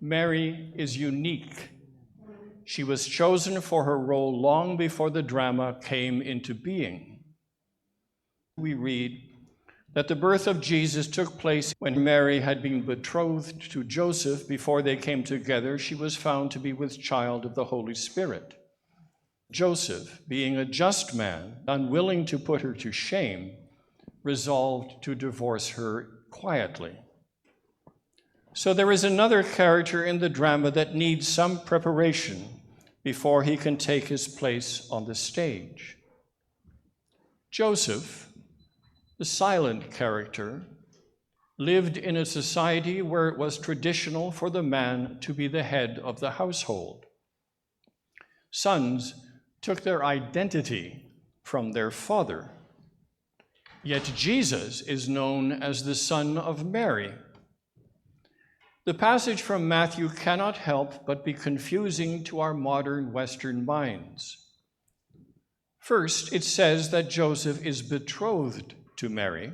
Mary is unique. She was chosen for her role long before the drama came into being. We read that the birth of Jesus took place when Mary had been betrothed to Joseph. Before they came together, she was found to be with child of the Holy Spirit. Joseph, being a just man, unwilling to put her to shame, resolved to divorce her quietly. So there is another character in the drama that needs some preparation before he can take his place on the stage. Joseph, the silent character, lived in a society where it was traditional for the man to be the head of the household. Sons took their identity from their father. Yet Jesus is known as the son of Mary. The passage from Matthew cannot help but be confusing to our modern Western minds. First, it says that Joseph is betrothed to Mary.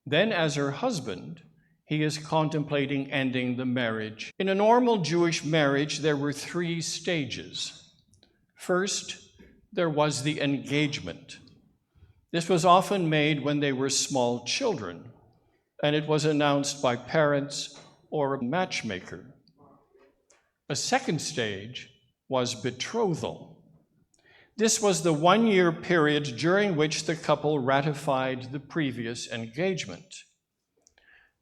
Then, as her husband, he is contemplating ending the marriage. In a normal Jewish marriage, there were 3 stages. First, there was the engagement. This was often made when they were small children, and it was announced by parents or a matchmaker. A second stage was betrothal. This was the 1-year period during which the couple ratified the previous engagement.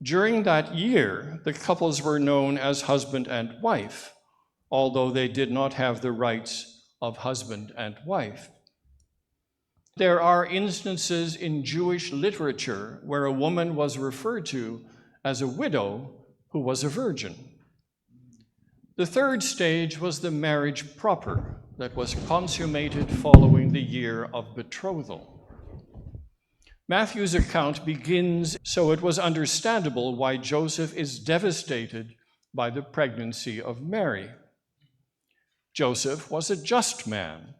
During that year, the couples were known as husband and wife, although they did not have the rights of husband and wife. There are instances in Jewish literature where a woman was referred to as a widow who was a virgin. The third stage was the marriage proper that was consummated following the year of betrothal. Matthew's account begins, so it was understandable why Joseph is devastated by the pregnancy of Mary. Joseph was a just man,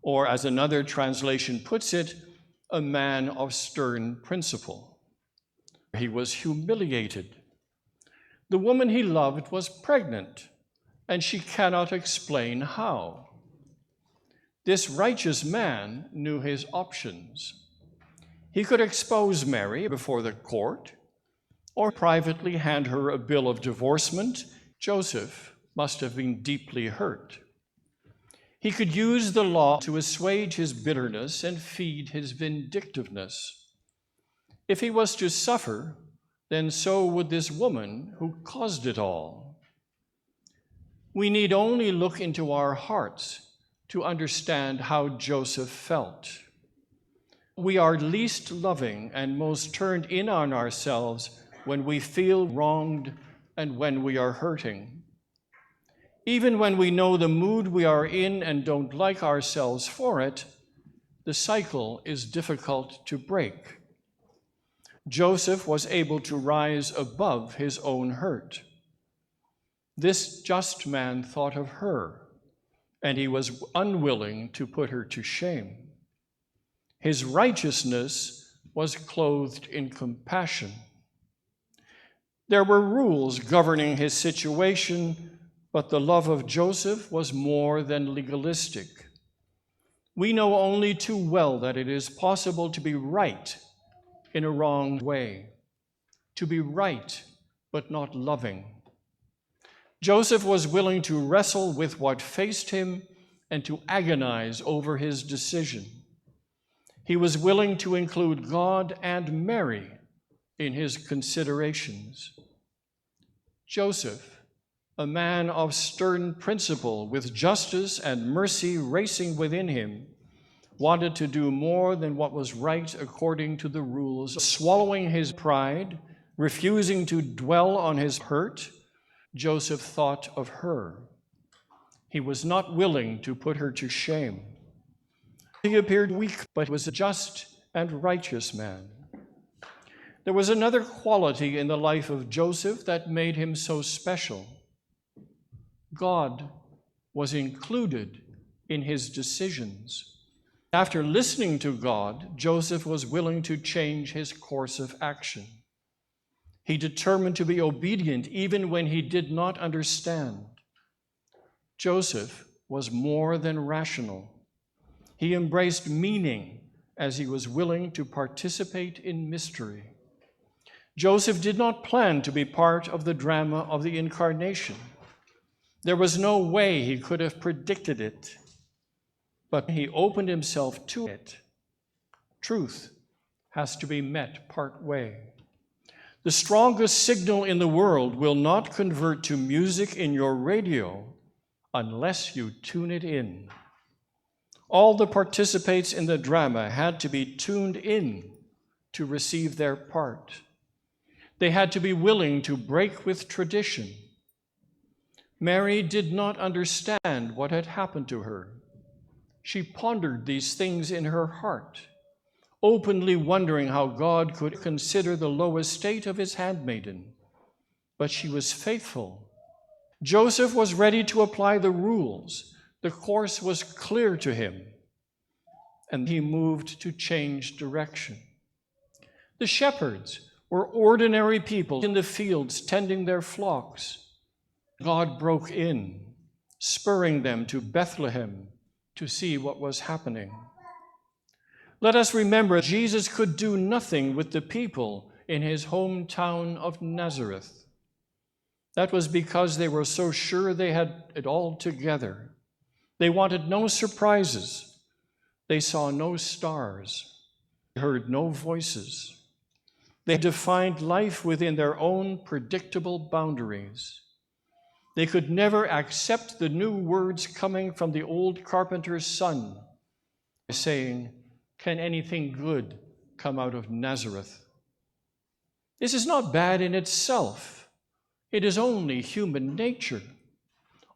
or as another translation puts it, a man of stern principle. He was humiliated. The woman he loved was pregnant, and she cannot explain how. This righteous man knew his options. He could expose Mary before the court, or privately hand her a bill of divorcement. Joseph must have been deeply hurt. He could use the law to assuage his bitterness and feed his vindictiveness. If he was to suffer, then so would this woman who caused it all. We need only look into our hearts to understand how Joseph felt. We are least loving and most turned in on ourselves when we feel wronged and when we are hurting. Even when we know the mood we are in and don't like ourselves for it, the cycle is difficult to break. Joseph was able to rise above his own hurt. This just man thought of her, and he was unwilling to put her to shame. His righteousness was clothed in compassion. There were rules governing his situation, but the love of Joseph was more than legalistic. We know only too well that it is possible to be right in a wrong way, to be right but not loving. Joseph was willing to wrestle with what faced him and to agonize over his decision. He was willing to include God and Mary in his considerations. Joseph, a man of stern principle with justice and mercy racing within him, wanted to do more than what was right according to the rules. Swallowing his pride, refusing to dwell on his hurt, Joseph thought of her. He was not willing to put her to shame. He appeared weak, but was a just and righteous man. There was another quality in the life of Joseph that made him so special. God was included in his decisions. After listening to God, Joseph was willing to change his course of action. He determined to be obedient even when he did not understand. Joseph was more than rational. He embraced meaning as he was willing to participate in mystery. Joseph did not plan to be part of the drama of the incarnation. There was no way he could have predicted it, but he opened himself to it. Truth has to be met part way. The strongest signal in the world will not convert to music in your radio unless you tune it in. All the participants in the drama had to be tuned in to receive their part. They had to be willing to break with tradition. Mary did not understand what had happened to her. She pondered these things in her heart, openly wondering how God could consider the low estate of his handmaiden. But she was faithful. Joseph was ready to apply the rules. The course was clear to him, and he moved to change direction. The shepherds were ordinary people in the fields tending their flocks. God broke in, spurring them to Bethlehem to see what was happening. Let us remember Jesus could do nothing with the people in his hometown of Nazareth. That was because they were so sure they had it all together. They wanted no surprises. They saw no stars. They heard no voices. They defined life within their own predictable boundaries. They could never accept the new words coming from the old carpenter's son, saying, "Can anything good come out of Nazareth?" This is not bad in itself. It is only human nature.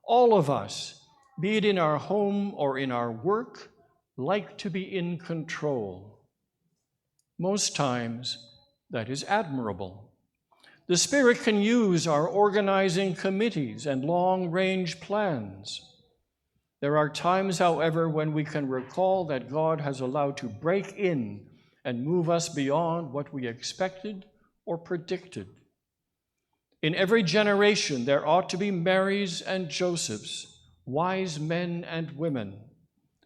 All of us, be it in our home or in our work, like to be in control. Most times, that is admirable. The Spirit can use our organizing committees and long-range plans. There are times, however, when we can recall that God has allowed to break in and move us beyond what we expected or predicted. In every generation, there ought to be Marys and Josephs, wise men and women,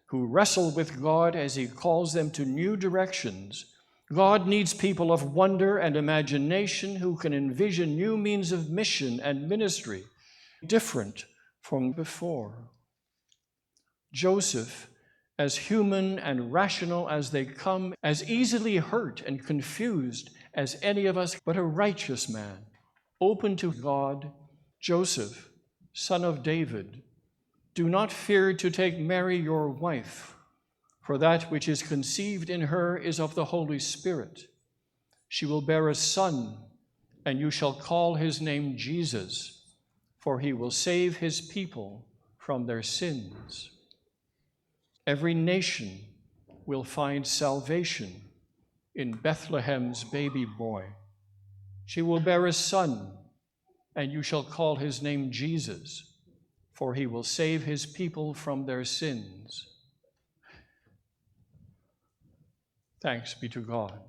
who wrestle with God as he calls them to new directions. God needs people of wonder and imagination who can envision new means of mission and ministry, different from before. Joseph, as human and rational as they come, as easily hurt and confused as any of us, but a righteous man, open to God. Joseph, son of David, do not fear to take Mary your wife, for that which is conceived in her is of the Holy Spirit. She will bear a son, and you shall call his name Jesus, for he will save his people from their sins. Every nation will find salvation in Bethlehem's baby boy. She will bear a son, and you shall call his name Jesus, for he will save his people from their sins. Thanks be to God.